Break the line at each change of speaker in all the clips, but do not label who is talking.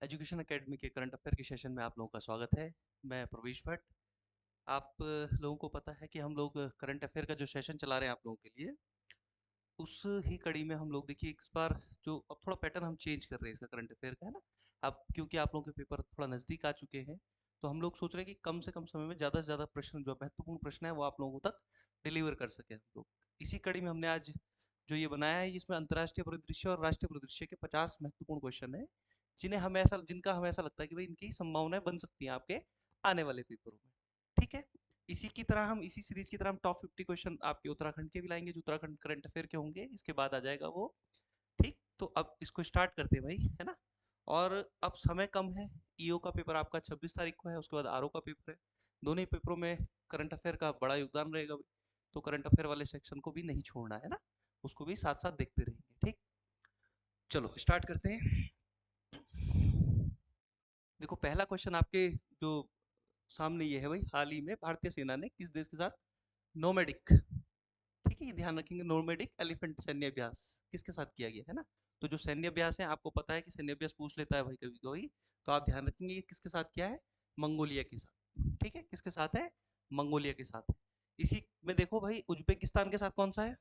Education academy के current affair के session में आप लोगों का स्वागत है। मैं प्रवेश भट्ट। आप लोगों को पता है कि हम लोग करंट अफेयर का जो सेशन चला रहे हैं आप लोगों के लिए, उस ही कड़ी में हम लोग देखिए इस बार जो अब थोड़ा पैटर्न हम चेंज कर रहे हैं इसका करंट अफेयर का, है ना। अब क्योंकि आप लोगों के पेपर थोड़ा नज़दीक आ चुके हैं, तो हम लोग सोच रहे हैं कि कम से कम समय में ज़्यादा से ज़्यादा प्रश्न जो महत्वपूर्ण प्रश्न है वो आप लोगों तक डिलीवर कर सकें हम लोग। इसी कड़ी में हमने आज जो ये बनाया है, इसमें अंतर्राष्ट्रीय परिदृश्य और राष्ट्रीय परिदृश्य के 50 महत्वपूर्ण क्वेश्चन है, जिनका हमें ऐसा लगता है कि भाई इनकी संभावनाएं बन सकती हैं आपके आने वाले पेपरों में। ठीक है। इसी सीरीज की तरह हम टॉप 50 क्वेश्चन आपके उत्तराखंड के भी लाएंगे, जो उत्तराखंड करंट अफेयर के होंगे, इसके बाद आ जाएगा वो। ठीक, तो अब इसको स्टार्ट करते हैं भाई, है ना। और अब समय कम है। ईओ का पेपर आपका 26 तारीख को है, उसके बाद आरओ का पेपर है। दोनों ही पेपरों में करंट अफेयर का बड़ा योगदान रहेगा भाई। तो करंट अफेयर वाले सेक्शन को भी नहीं छोड़ना है ना, उसको भी साथ साथ देखते रहेंगे। ठीक, चलो स्टार्ट करते हैं। देखो पहला क्वेश्चन आपके जो सामने ये है भाई, हाल ही में भारतीय सेना ने किस देश के साथ नोमैडिक, ठीक है ये ध्यान रखेंगे, नोमैडिक एलिफेंट सैन्य अभ्यास किसके साथ किया गया है ना। तो जो सैन्य अभ्यास है, आपको पता है कि सैन्य अभ्यास पूछ लेता है भाई कभी कभी, तो आप ध्यान रखेंगे ये किसके साथ किया है, मंगोलिया के साथ। ठीक है, किसके साथ है, मंगोलिया के साथ है। इसी में देखो भाई, उज्बेकिस्तान के साथ कौन सा है,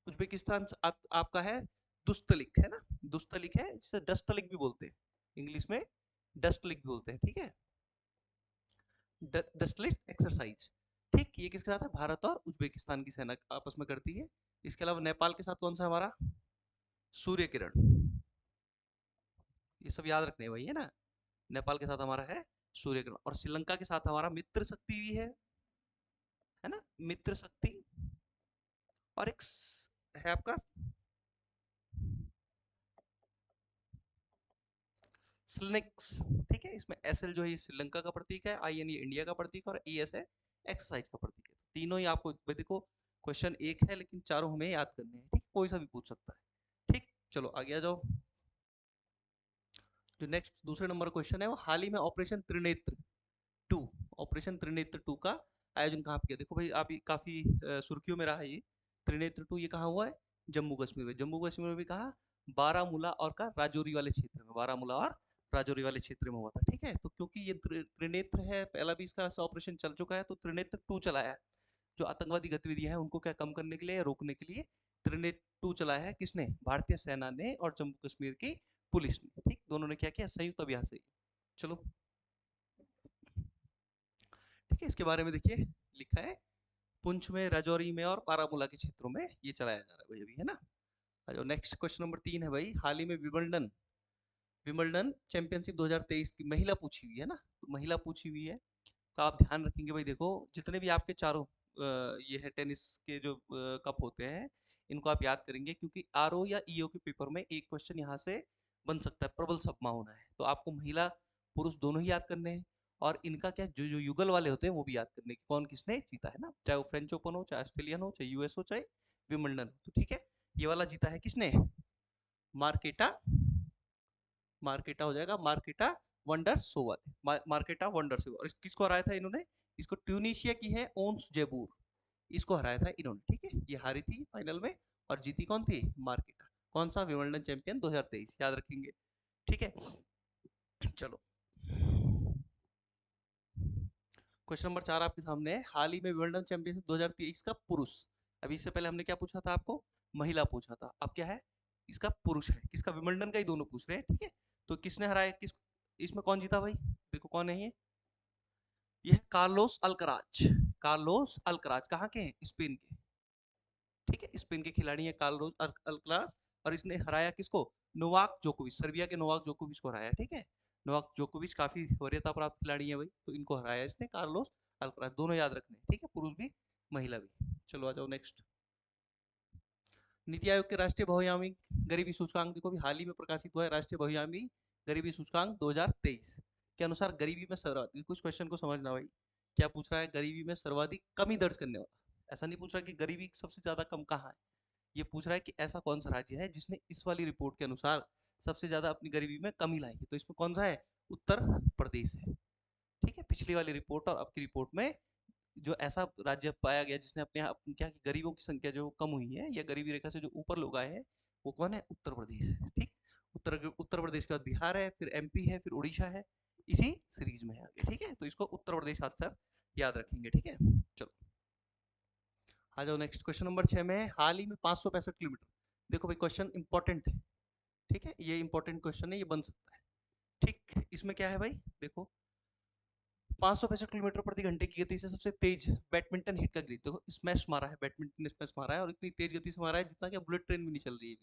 उज्बेकिस्तान आपका है दुस्तलिक, है ना। दुस्तलिक है, जिसे डस्टलिक भी बोलते हैं, इंग्लिश में डस्टलिक भी बोलते हैं। ठीक है, डस्टलिक एक्सरसाइज। ठीक, ये किसके साथ है, भारत और उज्बेकिस्तान की सेना आपस में करती है। इसके अलावा नेपाल के साथ कौन सा हमारा, सूर्य किरण। ये सब याद रखने भाई, है ना। नेपाल के साथ हमारा है सूर्य किरण, और श्रीलंका के साथ हमारा मित्र शक्ति भी है ना, मित्र शक्ति। और एक है आपका स्लिनिक्स। ठीक है, इसमें एस एल जो है ये श्रीलंका का प्रतीक है, आई एन ये इंडिया का प्रतीक है, और ई एस है एक्सरसाइज का प्रतीक है। तीनों ही आपको देखो, क्वेश्चन एक है लेकिन चारों हमें याद करने हैं। ठीक, कोई सा भी पूछ सकता है। ठीक, चलो आगे आ जाओ। जो नेक्स्ट दूसरे नंबर क्वेश्चन है, वो हाल ही में operation Trinetra two, operation Trinetra two का आयोजन कहाँ पे किया। देखो भाई, आप काफी सुर्खियों में रहा है ये त्रिनेत्र टू। ये कहाँ हुआ है, जम्मू कश्मीर में। जम्मू कश्मीर में भी कहा, बारामूला और का राजौरी वाले क्षेत्र में, बारामूला और राजौरी वाले क्षेत्र में हुआ था। ठीक है, तो क्योंकि ये त्रिनेत्र है, पहला भी इसका ऑपरेशन चल चुका है, तो त्रिनेत्र टू चलाया है। जो आतंकवादी गतिविधियां हैं उनको क्या कम करने के लिए, रोकने के लिए त्रिनेत्र टू चलाया है। किसने, भारतीय सेना ने और जम्मू कश्मीर की पुलिस ने। ठीक, दोनों ने क्या किया, संयुक्त अभ्यास है। चलो ठीक है, इसके बारे में देखिए लिखा है, पुंछ में, राजौरी में और बारामूला के क्षेत्रों में ये चलाया जा रहा है भाई अभी, है ना। जो नेक्स्ट क्वेश्चन नंबर 3 है भाई, हाल ही में विंबलडन विंबलडन चैंपियनशिप 2023 की महिला पूछी हुई है ना, तो महिला पूछी हुई है। तो आप ध्यान रखेंगे भाई, देखो जितने भी आपके चारों ये है टेनिस के जो कप होते हैं, इनको आप याद करेंगे, क्योंकि आरओ या ईओ के पेपर में एक क्वेश्चन यहाँ से बन सकता है, प्रबल संभावना है। तो आपको महिला पुरुष दोनों ही याद करने हैं, और इनका क्या, जो जो युगल वाले होते हैं वो भी याद करने की, कौन किसने जीता है ना, चाहे वो फ्रेंच ओपन हो, चाहे ऑस्ट्रेलियन हो, चाहे यूएस हो, चाहे विंबलडन हो। तो ठीक है, ये वाला जीता है किसने, मार्केटा, मार्केटा हो जाएगा, मार्केटा वंडर सोवा, मार्केटा वंडर सोवा। और किसको हराया था इन्होंने, इसको ट्यूनिशिया की है ओन्स जेबूर, इसको हराया था इन्होंने। ठीक है, ये हारी थी फाइनल में, और जीती कौन थी, मार्केटा। कौन सा, विंबलडन चैंपियन 2023, याद रखेंगे। ठीक है, चलो क्वेश्चन नंबर 4 आपके सामने है, हाल ही में विंबलडन चैंपियनशिप 2023 का पुरुष। अभी इससे पहले हमने क्या पूछा था आपको, महिला पूछा था, अब क्या है, इसका पुरुष है। किसका, विंबलडन का ही दोनों पूछ रहे हैं। ठीक है, तो किसने हराया, किस, इसमें कौन जीता भाई, देखो कौन है ये है कार्लोस अल्कराज। कार्लोस अल्कराज कहाँ के हैं, स्पेन के। ठीक है, स्पेन के खिलाड़ी है कार्लोस अल्कराज, और इसने हराया किसको, नोवाक जोकोविच, सर्बिया के नोवाक जोकोविच को हराया। ठीक है, नोवाक जोकोविच काफी वरीयता प्राप्त खिलाड़ी है भाई, तो इनको हराया इसने, कार्लोस अल्कराज। दोनों याद रखने, ठीक है, पुरुष भी महिला भी। चलो आ जाओ नेक्स्ट। नीति आयोग के राष्ट्रीय बहुआयामी गरीबी सूचकांक देखो भी, हाल ही में प्रकाशित हुआ है, राष्ट्रीय बहुआयामी गरीबी सूचकांक 2023 के अनुसार गरीबी में सर्वाधिक, कुछ क्वेश्चन को समझना भाई, क्या पूछ रहा है, गरीबी में सर्वाधिक कमी दर्ज करने वाला। ऐसा नहीं पूछ रहा कि गरीबी सबसे ज्यादा कम कहाँ है, ये पूछ रहा है कि ऐसा कौन सा राज्य है जिसने इस वाली रिपोर्ट के अनुसार सबसे ज्यादा अपनी गरीबी में कमी लाई है। तो इसमें कौन सा है, उत्तर प्रदेश है। ठीक है, पिछली वाली रिपोर्ट और अब की रिपोर्ट में जो ऐसा राज्य पाया गया जिसने अपने आप क्या कि गरीबों की संख्या जो कम हुई है, या गरीबी रेखा से जो ऊपर लोग आए हैं, वो कौन है, उत्तर प्रदेश है। ठीक, उत्तर प्रदेश के बाद बिहार है, फिर एमपी है, फिर उड़ीसा है, इसी सीरीज में है आगे। ठीक है, तो इसको उत्तर प्रदेश आंसर याद रखेंगे। ठीक है, चलो आ जाओ नेक्स्ट। क्वेश्चन नंबर 6 में हाल ही में 565 किलोमीटर। देखो भाई क्वेश्चन इंपॉर्टेंट है। ठीक है, ये इंपॉर्टेंट क्वेश्चन है, ये बन सकता है। ठीक, इसमें क्या है भाई, देखो 565 किलोमीटर प्रति घंटे की गति से सबसे तेज बैडमिंटन हिट का ग्रीज, देखो स्मैश मारा है, बैडमिंटन ने स्मैश मारा है और इतनी तेज गति से मारा है जितना कि बुलेट ट्रेन भी नहीं चल रही है।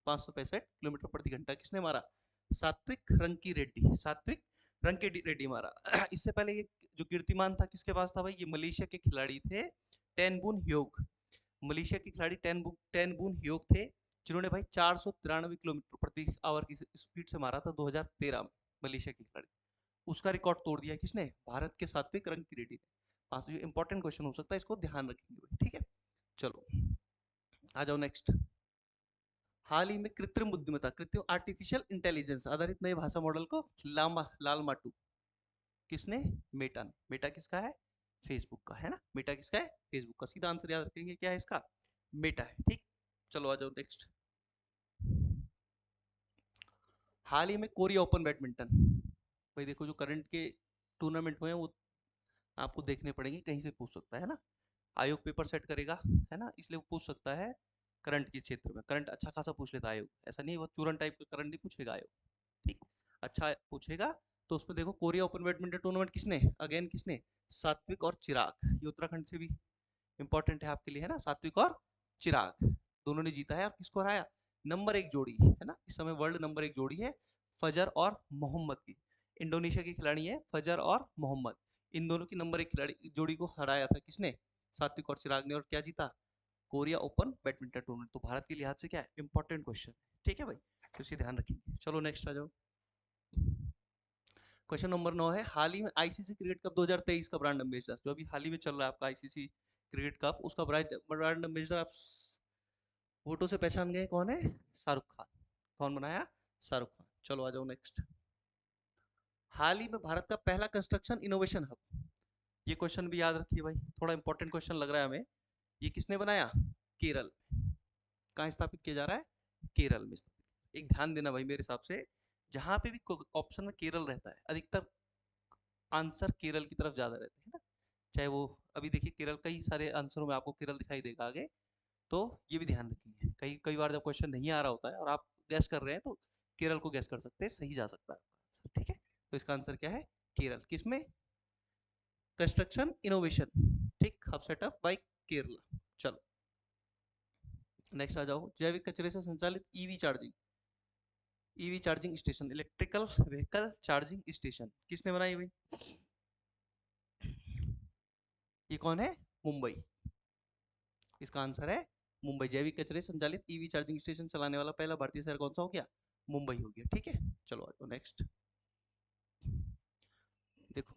565 किलोमीटर प्रति घंटा किसने मारा? सात्विक रंकी रेड्डी, सात्विक रंकी रेड्डी मारा। इससे पहले ये जो कीर्तिमान था किसके पास था भाई? ये मलेशिया के खिलाड़ी थे टेनबुन ह्योग। मलेशिया के खिलाड़ी टेनबुन ह्योग थे, जिन्होंने भाई 493 किलोमीटर प्रति आवर की स्पीड से मारा था 2013 में। मलेशिया के खिलाड़ी, उसका रिकॉर्ड तोड़ दिया किसने? भारत के सात्विक रंकीरेड्डी ने। हाँ, तो ये इंपॉर्टेंट क्वेश्चन हो सकता है, इसको ध्यान रखेंगे। ठीक है, चलो आ जाओ नेक्स्ट। हाल ही में कृत्रिम बुद्धिमत्ता, कृत्रिम आर्टिफिशियल इंटेलिजेंस आधारित नए भाषा मॉडल को लालमा 2 किसने? मेटा ने। मेटा किसका है? फेसबुक का है ना। मेटा किसका है? फेसबुक का। सीधा आंसर याद रखेंगे, क्या है इसका? मेटा है। ठीक, चलो आ जाओ नेक्स्ट। हाल ही में कोरिया ओपन बैडमिंटन, भाई देखो जो करंट के टूर्नामेंट हुए हैं वो आपको देखने पड़ेंगे, कहीं से पूछ सकता है ना। आयोग पेपर सेट करेगा, है ना, इसलिए वो पूछ सकता है करंट के क्षेत्र में। करंट अच्छा खासा पूछ लेता है आयोग, ऐसा नहीं है वो चूरन टाइप का करंट नहीं पूछेगा आयोग। ठीक, अच्छा पूछेगा। तो उसमें देखो कोरिया ओपन बैडमिंटन टूर्नामेंट किसने? अगेन किसने? सात्विक और चिराग। ये उत्तराखंड से भी इंपॉर्टेंट है आपके लिए, है ना। सात्विक और चिराग दोनों ने जीता है। और किसको हराया? नंबर 1 जोड़ी, है ना, इस समय वर्ल्ड नंबर 1 जोड़ी है फजर और मोहम्मद की। इंडोनेशिया के खिलाड़ी है फजर और मोहम्मद, इन दोनों की नंबर 1 खिलाड़ी जोड़ी को हराया था किसने? सात्विक और चिराग ने। और क्या जीता? Korea open badminton tournament. तो भारत के लिहाज से क्या है? Important question. ठीक है भाई, तो इसे ध्यान रखेंगे। चलो नेक्स्ट आ जाओ। क्वेश्चन नंबर 9 है हाल ही में आईसीसी क्रिकेट कप 2023 का ब्रांड एम्बेसडर, जो अभी हाल ही में चल रहा है आपका आईसीसी क्रिकेट कप, उसका ब्रांड एम्बेसडर आप फोटो से पहचान गए कौन है? शाहरुख खान। कौन बनाया? शाहरुख खान। चलो आ जाओ नेक्स्ट। हाल ही में भारत का पहला कंस्ट्रक्शन इनोवेशन हब, ये क्वेश्चन भी याद रखिए भाई, थोड़ा इंपॉर्टेंट क्वेश्चन लग रहा है हमें। ये किसने बनाया? केरल। कहाँ स्थापित किया जा रहा है? केरल में स्थापित। एक ध्यान देना भाई, मेरे हिसाब से जहां पे भी ऑप्शन में केरल रहता है अधिकतर आंसर केरल की तरफ ज्यादा रहते हैं ना। चाहे वो अभी देखिए केरल, कई सारे आंसरों में आपको केरल दिखाई देगा आगे। तो ये भी ध्यान रखिए, कई कई बार जब क्वेश्चन नहीं आ रहा होता है और आप गैस कर रहे हैं तो केरल को गैस कर सकते हैं, सही जा सकता है आपका आंसर। ठीक है, तो इसका आंसर क्या है? केरल। किसमें? Construction innovation. ठीक, अब सेटअप बाय केरला। चलो नेक्स्ट आ जाओ। जैविक कचरे से संचालित EV charging station, electrical vehicle charging station किसने बनाई भाई? ये कौन है? मुंबई। इसका आंसर है मुंबई। जैविक कचरे संचालित ईवी चार्जिंग स्टेशन चलाने वाला पहला भारतीय शहर कौन सा हो गया? मुंबई हो गया। ठीक है, चलो आ जाओ नेक्स्ट। देखो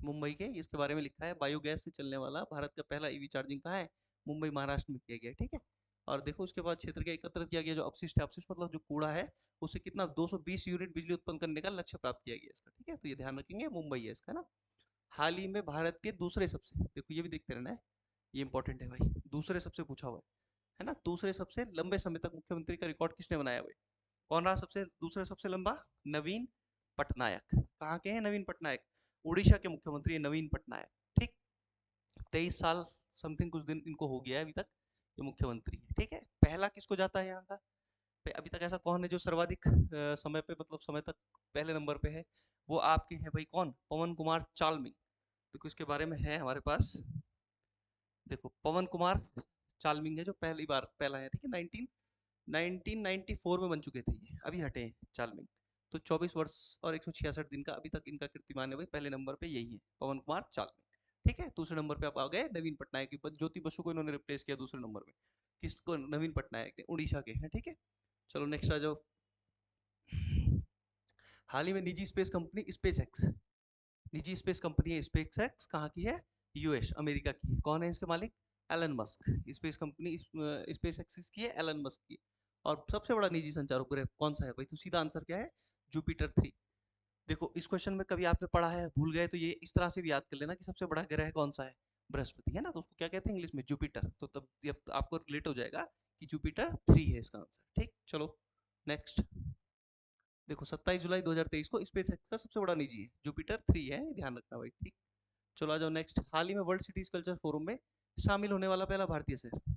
मुंबई के इसके बारे में लिखा है, बायोगैस से चलने वाला भारत का पहला ईवी चार्जिंग कहाँ है? मुंबई महाराष्ट्र में किया गया। ठीक है, और देखो उसके बाद क्षेत्र का एकत्र किया गया जो अपशिष्ट है, अपशिष्ट मतलब जो कूड़ा है, उससे कितना 220 यूनिट बिजली उत्पन्न करने का लक्ष्य प्राप्त किया गया इसका। ठीक है, तो ये ध्यान रखेंगे, मुंबई है इसका ना। हाल ही में भारत के दूसरे सबसे, देखो ये भी देखते रहना है, ये इंपॉर्टेंट है भाई, दूसरे सबसे पूछा हुआ है ना। दूसरे सबसे लंबे समय तक मुख्यमंत्री का रिकॉर्ड किसने बनाया भाई? कौन रहा सबसे दूसरे सबसे लंबा? नवीन पटनायक। कहाँ के हैं नवीन पटनायक? उड़ीसा के मुख्यमंत्री नवीन पटनायक। ठीक, 23 साल समथिंग कुछ दिन इनको हो गया है अभी तक, ये मुख्यमंत्री है। ठीक है, पहला किसको जाता है यहाँ का? अभी तक ऐसा कौन है जो सर्वाधिक समय पे, मतलब समय तक पहले नंबर पे है? वो आपके हैं भाई, कौन? पवन कुमार चालमिंग। तो इसके बारे में है हमारे पास, देखो पवन कुमार चालमिंग है जो पहली बार पहला है। ठीक है, 1994 में बन चुके थे ये, अभी हटे हैं चालमिंग। तो 24 वर्ष और 166 दिन का अभी तक इनका कीर्तिमान है भाई, पहले नंबर पे यही है पवन कुमार चालमिंग। ठीक है, दूसरे नंबर पे आप आ गए नवीन पटनायक की, ज्योति बसु को इन्होंने रिप्लेस किया दूसरे नंबर में। किसको? नवीन पटनायक ने, उड़ीसा के हैं। ठीक है, चलो नेक्स्ट आ जाओ। हाल ही में निजी स्पेस कंपनी स्पेस एक्स, निजी स्पेस कंपनी है स्पेस एक्स, कहाँ की है? यूएस अमेरिका की है। कौन है इसके मालिक? Elon Musk. Space company SpaceX की है, एलन मस्क की। और सबसे बड़ा निजी संचार उपग्रह कौन सा है भाई? तो सीधा आंसर क्या है? जुपिटर 3। देखो इस क्वेश्चन में कभी आपने पढ़ा है, भूल गए तो ये इस तरह से भी याद कर लेना कि सबसे बड़ा ग्रह कौन सा है? बृहस्पति, है ना। तो उसको क्या कहते हैं इंग्लिश में? जुपिटर। तो तब आपको रिलेट हो जाएगा कि जुपिटर 3 है इसका आंसर। ठीक, चलो नेक्स्ट। देखो 27 जुलाई 2023 को स्पेस एक्स का सबसे बड़ा निजी है, जुपिटर 3 है, ध्यान रखना भाई, ठीक। चलो आ जाओ नेक्स्ट। हाल ही में वर्ल्ड सिटीज कल्चर फोरम में शामिल होने वाला पहला भारतीय शहर।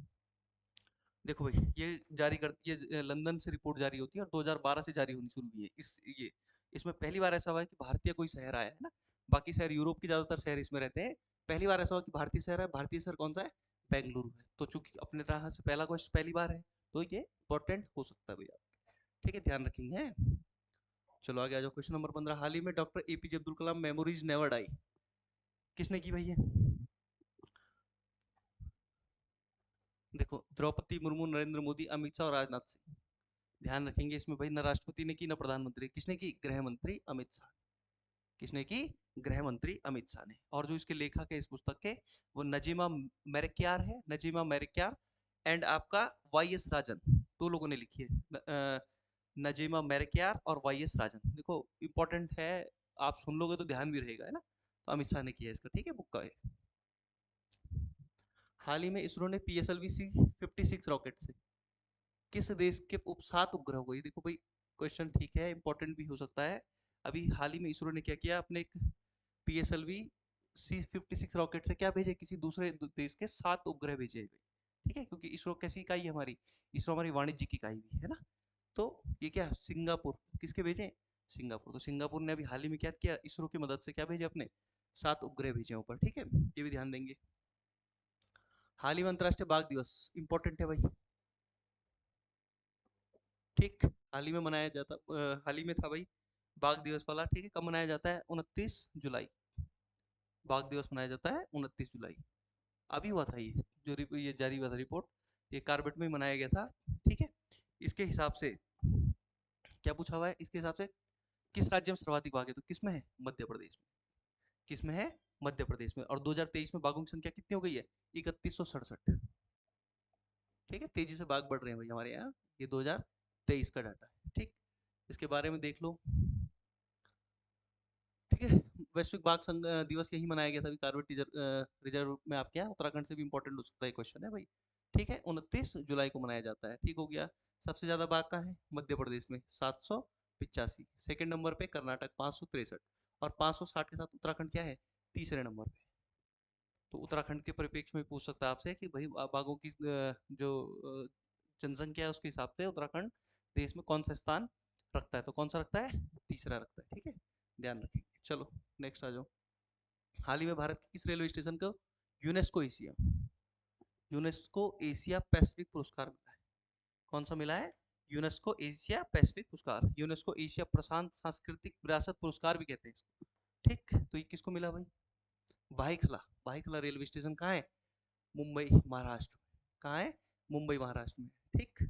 देखो भाई, ये जारी कर ये लंदन से रिपोर्ट जारी होती है और 2012 से जारी होनी शुरू हुई है। ये इसमें पहली बार ऐसा हुआ है कि भारतीय कोई शहर आया है ना। बाकी शहर यूरोप के ज्यादातर शहर इसमें रहते हैं। पहली बार ऐसा हुआ कि भारतीय शहर है। भारतीय शहर कौन सा है? बेंगलुरु है। तो चूंकि अपने तरह से पहला क्वेश्चन पहली बार है, तो ये इंपॉर्टेंट हो सकता है भैया, ठीक है, ध्यान रखेंगे। चलो आगे आ जाओ। Question number 15। हाल ही में doctor APJ Abdul Kalam memories never die किसने की भैया? देखो, द्रौपदी मुर्मू, नरेंद्र मोदी, अमित शाह और राजनाथ सिंह। ध्यान रखेंगे इसमें भाई, न राष्ट्रपति ने की न प्रधानमंत्री। किसने की? गृह मंत्री अमित शाह। किसने की? गृह मंत्री अमित शाह ने। और जो इसके लेखक है इस पुस्तक के, वो नजीमा मेरक्यार है, नजीमा मेरक्यार एंड आपका वाई एस राजन, दो लोगों ने लिखी है। नजीमा मेरक्यार और वाई एस राजन। देखो इंपॉर्टेंट है, आप सुन लोगे तो ध्यान भी रहेगा, है ना। तो अमित शाह ने किया इसका, ठीक है, बुक का है। हाल ही में इसरो ने पीएसएलवी C-56 रॉकेट से किस देश के उप-7 उपग्रह को, ये देखो भाई क्वेश्चन ठीक है, इंपॉर्टेंट भी हो सकता है। अभी हाल ही में इसरो ने क्या किया, अपने एक पीएसएलवी C-56 रॉकेट से क्या भेजे, किसी दूसरे देश के 7 उपग्रह भेजे हुए, ठीक है। क्योंकि इसरो कैसी इकाई है हमारी? इसरो हमारी वाणिज्यिक इकाई भी है ना। तो ये क्या, सिंगापुर, किसके भेजे? सिंगापुर। तो सिंगापुर ने अभी हाल ही में क्या किया, इसरो की मदद से क्या भेजे, अपने 7 उपग्रह भेजे ऊपर, ठीक है, ये भी ध्यान देंगे। हाल ही में अंतर्राष्ट्रीय बाघ दिवस इंपॉर्टेंट है भाई, ठीक। हाल ही में मनाया जाता, हाल ही में था भाई बाघ दिवस वाला, ठीक है। कब मनाया जाता है? 29 जुलाई। बाघ दिवस मनाया जाता है 29 जुलाई। अभी हुआ था ये, जो ये जारी हुआ था रिपोर्ट, ये कार्बेट में मनाया गया था, ठीक है। इसके हिसाब से क्या पूछा हुआ है, इसके हिसाब से किस राज्य में सर्वाधिक बाघ है? तो किस में है? मध्य प्रदेश में। किस में है? मध्य प्रदेश में। और 2023 में बाघों की संख्या कितनी हो गई है? 3167, ठीक है। तेजी से बाघ बढ़ रहे हैं भाई हमारे यहाँ, ये 2023 का डाटा है, ठीक। इसके बारे में देख लो, ठीक है। वैश्विक बाघ दिवस यही मनाया गया था कार्बेट रिजर्व में। आपके यहाँ उत्तराखंड से भी इंपॉर्टेंट हो सकता है क्वेश्चन है भाई, ठीक है। 29 जुलाई को मनाया जाता है, ठीक हो गया। सबसे ज्यादा बाघ कहाँ है? मध्य प्रदेश में 785। सेकंड नंबर पे कर्नाटक 563, और 560 के साथ उत्तराखंड क्या है? तीसरे नंबर पे। तो उत्तराखंड के परिप्रेक्ष्य में पूछ सकता है आपसे कि भाई बाघों की जो जनसंख्या है उसके हिसाब से उत्तराखंड देश में कौन सा स्थान रखता है? तो कौन सा रखता है? तीसरा रखता है, ठीक है, ध्यान रखेंगे। चलो नेक्स्ट आ जाओ। हाल ही में भारत के किस रेलवे स्टेशन को यूनेस्को एशिया पैसिफिक पुरस्कार मिला है? कौन सा मिला है? यूनेस्को एशिया पैसिफिक पुरस्कार, यूनेस्को एशिया प्रशांत सांस्कृतिक विरासत पुरस्कार भी कहते हैं इसको, ठीक। तो ये किसको मिला भाई? भाईखला। भाईखला रेलवे स्टेशन कहाँ है? मुंबई महाराष्ट्र में। कहाँ है? मुंबई महाराष्ट्र में, ठीक।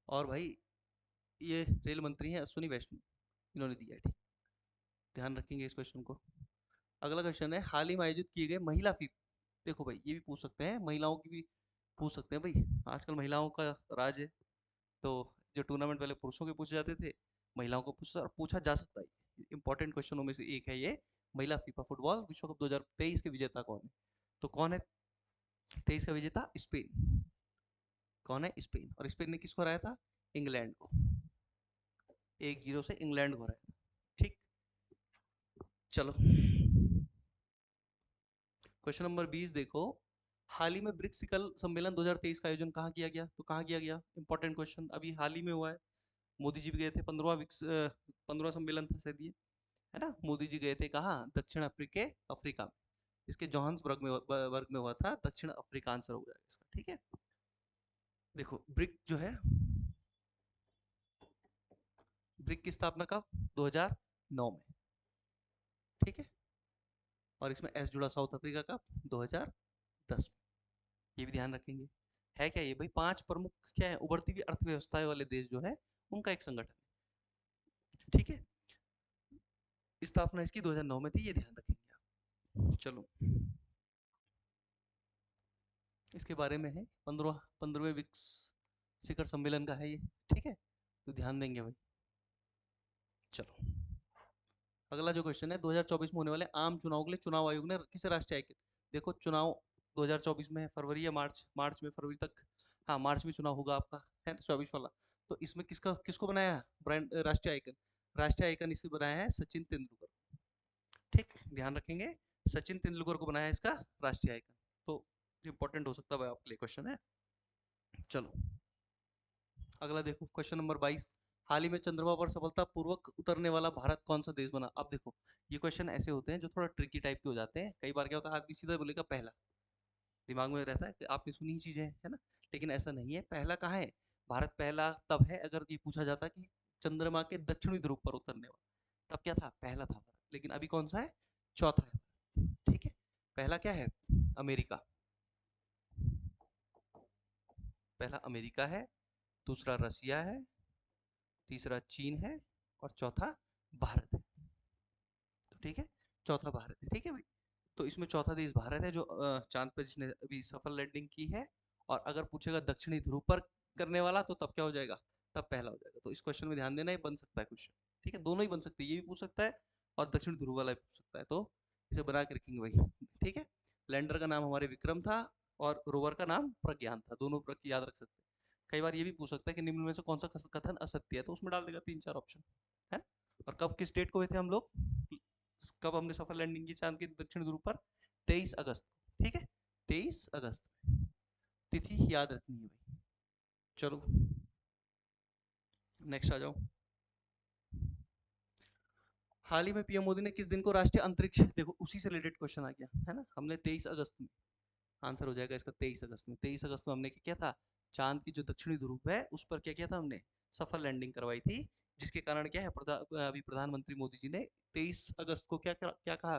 और भाई ये रेल मंत्री हैं अश्विनी वैष्णव, इन्होंने दिया है, ठीक। ध्यान रखेंगे इस क्वेश्चन को। अगला क्वेश्चन है, हाल ही में आयोजित किए गए महिला फीफ। देखो भाई ये भी पूछ सकते हैं, महिलाओं की भी पूछ सकते हैं भाई, आजकल महिलाओं का राज है। तो जो टूर्नामेंट पहले पुरुषों के पूछे जाते थे, महिलाओं को पूछा जा सकता है। इंपॉर्टेंट क्वेश्चनों में से एक है ये। महिला फीफा फुटबॉल विश्व कप 2023 के विजेता कौन है? तो कौन है 23 का विजेता? स्पेन। कौन है? स्पेन। और स्पेन ने किसको हराया था? इंग्लैंड को। 1-0 से इंग्लैंड को हराया था, ठीक। चलो क्वेश्चन नंबर 20 देखो। हाल ही में ब्रिक्स शिखर सम्मेलन 2023 का आयोजन कहाँ किया गया? तो कहाँ किया गया? इंपॉर्टेंट क्वेश्चन, अभी हाल ही में हुआ है। मोदी जी भी गए थे, 15वां सम्मेलन था शायद ये, है ना। मोदी जी गए थे कहाँ? दक्षिण अफ्रीका में। इसके जोहान्सबर्ग में वर्ग में हुआ था। दक्षिण अफ्रीका आंसर हो जाएगा इसका, ठीक है। देखो ब्रिक जो है, ब्रिक की स्थापना कब? 2009 में, ठीक है। और इसमें एस जुड़ा साउथ अफ्रीका का 2010 में, ये भी ध्यान रखेंगे। है क्या ये भाई? 5 प्रमुख क्या है, उभरती हुई अर्थव्यवस्थाएं वाले देश जो है उनका एक संगठन है, ठीक है। स्थापना इसकी 2009 में थी, ये ध्यान रखेंगे आप। चलो इसके बारे में है, 15वें ब्रिक्स शिखर सम्मेलन का है ये, ठीक है, तो ध्यान देंगे भाई। चलो अगला जो क्वेश्चन है, 2024 में होने वाले आम चुनाव के लिए चुनाव आयोग ने किसे राष्ट्रीय आय? देखो चुनाव 2024 में है, फरवरी या मार्च, मार्च में फरवरी तक, हाँ मार्च में चुनाव होगा आपका, है ना 24 वाला। तो इसमें किसका किसको बनाया ब्रांड राष्ट्रीय आइकन? राष्ट्रीय आइकन इसे बनाया है सचिन तेंदुलकर। ठीक, ध्यान रखेंगे, सचिन तेंदुलकर को बनाया है इसका राष्ट्रीय आइकन। तो इंपॉर्टेंट हो सकता है आपके लिए क्वेश्चन है। चलो अगला देखो क्वेश्चन नंबर 22। हाल ही में चंद्रमा पर सफलतापूर्वक उतरने वाला भारत कौन सा देश बना? अब देखो ये क्वेश्चन ऐसे होते हैं जो थोड़ा ट्रिकी टाइप के हो जाते हैं। कई बार क्या होता है आदमी सीधा बोलेगा पहला, दिमाग में रहता है कि आपने सुनी ही चीजें है ना, लेकिन ऐसा नहीं है। पहला कहाँ है? भारत पहला तब है अगर ये पूछा जाता कि चंद्रमा के दक्षिणी ध्रुव पर उतरने वाला, तब क्या था? पहला था भारत। लेकिन अभी कौन सा है? चौथा है भारत। ठीक है, पहला क्या है? अमेरिका। पहला अमेरिका है, दूसरा रसिया है, तीसरा चीन है और चौथा भारत है। तो ठीक है, चौथा भारत है। ठीक है भाई, तो इसमें चौथा देश भारत है जो चांद पर जिसने अभी सफल लैंडिंग की है। और अगर पूछेगा दक्षिणी ध्रुव पर करने वाला तो तब क्या हो जाएगा? तब पहला हो जाएगा। तो इस क्वेश्चन में ध्यान देना, ये बन सकता है क्वेश्चन। ठीक है, दोनों ही बन सकते हैं, ये भी पूछ सकता है और दक्षिण ध्रुव वाला भी पूछ सकता है। तो इसे बना के रखेंगे भाई। ठीक है, लैंडर का नाम हमारे विक्रम था और रोवर का नाम प्रज्ञान था, दोनों याद रख सकते हैं। कई बार ये भी पूछ सकता है कि निम्न में से कौन सा कथन असत्य है, तो उसमें डाल देगा 3-4 ऑप्शन है। और कब किस डेट को हुए थे हम लोग, कब हमने सफल लैंडिंग की चांद के दक्षिण ध्रुव पर? 23 अगस्त। ठीक है, 23 अगस्त, तिथि याद रखनी है भाई। चलो नेक्स्ट आ जाओ। हाल ही में पीएम मोदी ने किस दिन को राष्ट्रीय अंतरिक्ष, देखो उसी से रिलेटेड क्वेश्चन आ गया है ना, हमने 23 अगस्त में, आंसर हो जाएगा इसका 23 अगस्त में। 23 अगस्त में हमने क्या किया था? चांद की जो दक्षिणी ध्रुव है उस पर क्या किया था हमने? सफल लैंडिंग करवाई थी, जिसके कारण क्या है अभी प्रधानमंत्री मोदी जी ने 23 अगस्त को क्या क्या कहा?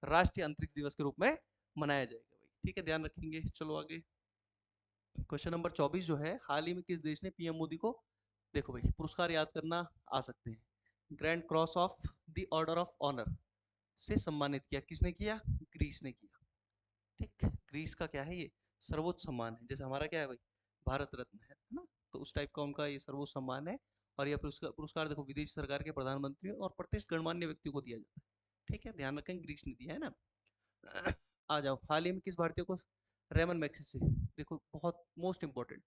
राष्ट्रीय अंतरिक्ष दिवस के रूप में मनाया जाएगा भाई। ठीक है, ध्यान रखेंगे। चलो आगे क्वेश्चन नंबर 24 जो है, हाल ही में किस देश ने पीएम मोदी को, देखो भाई पुरस्कार याद करना आ सकते हैं, grand cross of the order of honour से सम्मानित किया? किसने किया? ग्रीस ने किया। ठीक, ग्रीस का क्या है ये? सर्वोच्च सम्मान है, जैसे हमारा क्या है भाई भारत रत्न है ना, तो उस टाइप का उनका ये सर्वोच्च सम्मान है। और यह पुरस्कार पुरस्कार देखो विदेशी सरकार के प्रधानमंत्री और प्रतिष्ठित गणमान्य व्यक्तियों को दिया जाता है। ठीक है, ध्यान रखें ग्रीस ने दिया है ना। आ जाओ, हाल ही में किस भारतीय को रेमन मैग्सेसे, देखो बहुत most important,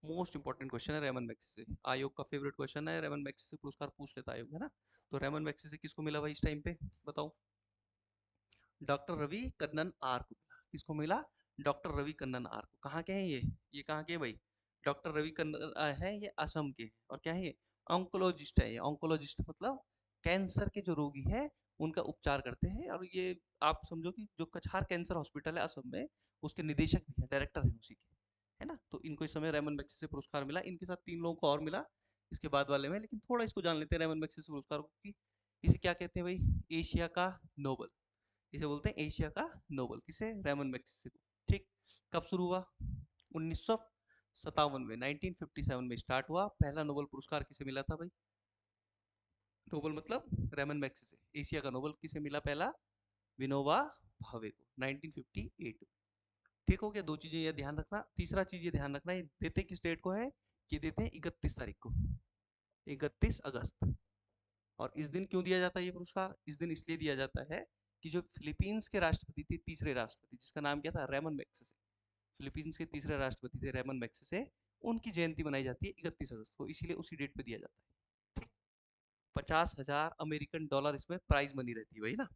most important question है रेमन मैग्सेसे, आयोग का फेवरेट क्वेश्चन है। रेमन मैग्सेसे पुरस्कार पूछ लेता है आयोग है ना। तो रेमन मैग्सेसे किसको मिला भाई इस टाइम पे, बताओ? डॉक्टर रवि कन्नन आर को मिला। किसको मिला? डॉक्टर रवि कन्नन आर को। कहाँ के हैं ये कहाँ के हैं भाई? डॉक्टर रवि कन्नन है ये असम के हैं। और क्या है ये? ऑन्कोलॉजिस्ट है। ये ऑन्कोलॉजिस्ट मतलब कैंसर के जो रोगी हैं उनका उपचार करते हैं। और ये आप समझो कि जो कछार कैंसर हॉस्पिटल है असम में, उसके निदेशक भी है, डायरेक्टर है उसी के, है ना। तो इनको इस समय रेमन मैग्सेसे पुरस्कार मिला। इनके साथ 3 लोगों को और मिला इसके बाद वाले में, लेकिन थोड़ा इसको जान लेते हैं रेमन मैग्सेसे पुरस्कार को कि इसे क्या कहते हैं भाई? एशिया का नोबल, इसे बोलते हैं एशिया का नोबल। किसे? रेमन मैग्सेसे को। ठीक, कब शुरू हुआ? 1957 में, 1957 में स्टार्ट हुआ। पहला नोबल पुरस्कार किसे मिला था भाई? नोबल मतलब रेमन मैग्सेसे। एशिया का नोबल किसे मिला पहला? विनोबा भावे को 1958। ठीक हो गया, दो चीजें ये ध्यान रखना। तीसरा चीज ये ध्यान रखना, ये देते किस डेट को है? कि देते हैं 31 तारीख को, 31 अगस्त। और इस दिन क्यों दिया जाता है ये पुरस्कार? इस दिन इसलिए दिया जाता है कि जो फिलीपींस के राष्ट्रपति थे, तीसरे राष्ट्रपति, जिसका नाम क्या था? Ramon Magsaysay. फिलीपींस के तीसरे राष्ट्रपति थे रेमन मैग्सेसे, उनकी जयंती मनाई जाती है 31 अगस्त को, इसीलिए उसी डेट पे दिया जाता है। 50,000 अमेरिकन डॉलर इसमें प्राइज मनी रहती है भाई ना।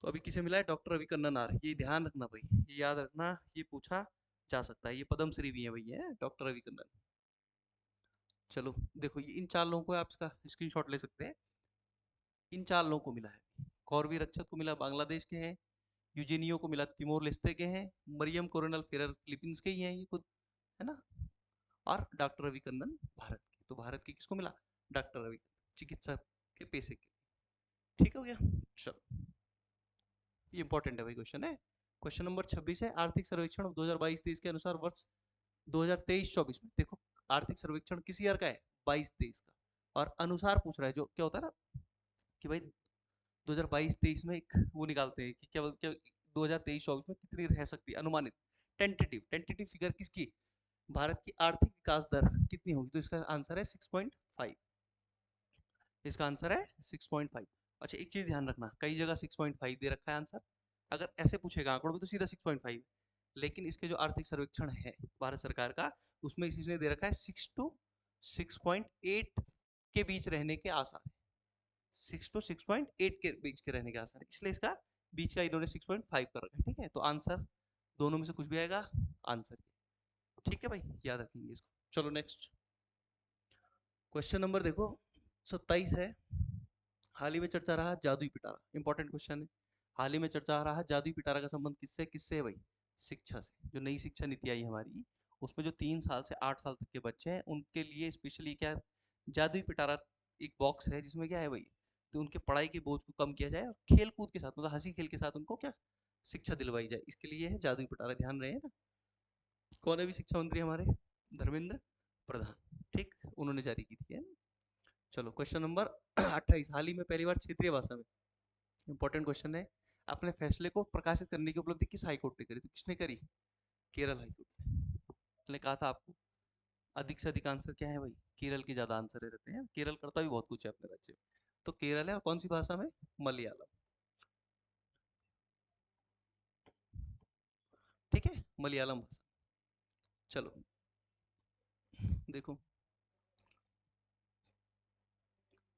तो अभी किसे मिला है? Doctor Ravi Kannan R. ये ध्यान रखना भाई, ये याद रखना, ये पूछा जा सकता है। ये पद्मश्री भी है भाई, है डॉक्टर रवि कन्नन। चलो देखो, ये इन 4 लोगों को आप इसका स्क्रीनशॉट ले सकते हैं। इन 4 लोगों को मिला है। कौरवी रक्षक को मिला बांग्लादेश के हैं, यूजीनियो को मिला तिमोर लेस्ते के हैं, मरियम कोरोनल फेरर फिलीपींस के ही हैं ये खुद, है ना। और डॉक्टर रवि कन्नन भारत के। तो भारत के किसको मिला? डॉक्टर रवि, चिकित्सा के पेशे के। ठीक हो गया। चलो ये इंपॉर्टेंट है भाई क्वेश्चन है। क्वेश्चन नंबर 26 है, आर्थिक सर्वेक्षण 2022-23 के अनुसार वर्ष 2023-24 में, देखो आर्थिक सर्वेक्षण किस ईयर का है? 22-23 का। और अनुसार पूछ रहा है, जो क्या होता है ना कि भाई 2022-23 में एक वो निकालते हैं कि क्या 2023-24 में कितनी रह सकती है अनुमानित, टेंटेटिव टेंटेटिव फिगर किसकी? भारत की आर्थिक विकास दर कितनी होगी? तो इसका आंसर है 6.5। इसका आंसर है 6.5। अच्छा एक चीज ध्यान रखना, कई जगह 6.5 दे रखा है आंसर। अगर ऐसे पूछेगा आंकड़ों में तो सीधा 6.5, लेकिन इसके जो आर्थिक सर्वेक्षण है भारत सरकार का, उसमें इसने दे रखा है 6 to 6.8 के बीच रहने के आसार है। 6 to 6.8 के बीच के रहने के आसार है, इसलिए इसका बीच का इन्होंने 6.5 कर रखा है। ठीक है, तो आंसर दोनों में से कुछ भी आएगा, आंसर। ठीक है भाई, याद रखेंगे इसको। चलो नेक्स्ट क्वेश्चन नंबर देखो 27 है। हाल ही में चर्चा रहा जादुई पिटारा, इंपॉर्टेंट क्वेश्चन है। हाल ही में चर्चा रहा जादुई पिटारा का संबंध किससे किससे है भाई? शिक्षा से। जो नई शिक्षा नीति आई हमारी, उसमें जो 3 साल से 8 साल तक के बच्चे हैं उनके लिए स्पेशली क्या जादुई पिटारा एक बॉक्स है, जिसमें क्या है भाई, तो उनके पढ़ाई के बोझ को कम किया जाए और खेल कूद के साथ, मतलब हंसी खेल के साथ उनको क्या शिक्षा दिलवाई जाए, इसके लिए है जादुई पिटारा। ध्यान रहे ना। कौन है भी शिक्षा मंत्री हमारे? धर्मेंद्र प्रधान। ठीक, उन्होंने जारी की थी, है ना। चलो क्वेश्चन नंबर 28। हाल ही में पहली बार क्षेत्रीय भाषा में, इंपॉर्टेंट क्वेश्चन है, अपने फैसले को प्रकाशित करने की उपलब्धि किस हाईकोर्ट ने करी? तो किसने करी? केरल हाईकोर्ट ने कहा था आपको। अधिक से अधिक आंसर क्या है भाई? केरल के ज्यादा आंसर रहते हैं, केरल करता भी बहुत कुछ है अपने राज्य में। तो केरल है, और कौन सी भाषा में? मलयालम। ठीक है, मलयालम भाषा। चलो देखो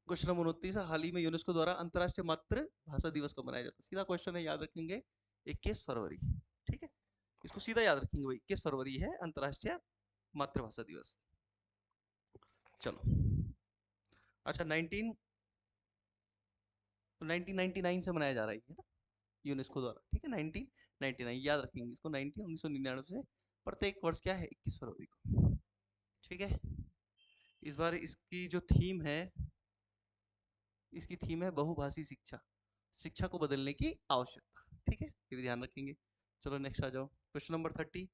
क्वेश्चन नंबर 29। हाल ही में यूनेस्को द्वारा अंतर्राष्ट्रीय मातृभाषा दिवस को मनाया जाता है। सीधा क्वेश्चन है, याद रखेंगे 21 फरवरी। ठीक है, इसको सीधा याद रखेंगे भाई, 21 फरवरी है अंतर्राष्ट्रीय मातृभाषा दिवस। चलो अच्छा, 1999 से मनाया जा रहा है ना यूनेस्को द्वारा। ठीक है, 1999 याद रखेंगे इसको। 1999 से प्रत्येक वर्ष क्या है? 21 फरवरी को। ठीक है, इस बार इसकी जो थीम है, इसकी थीम है बहुभाषी शिक्षा, शिक्षा को बदलने की आवश्यकता। ठीक है, ये भी ध्यान रखेंगे। चलो नेक्स्ट आ जाओ, क्वेश्चन नंबर 30।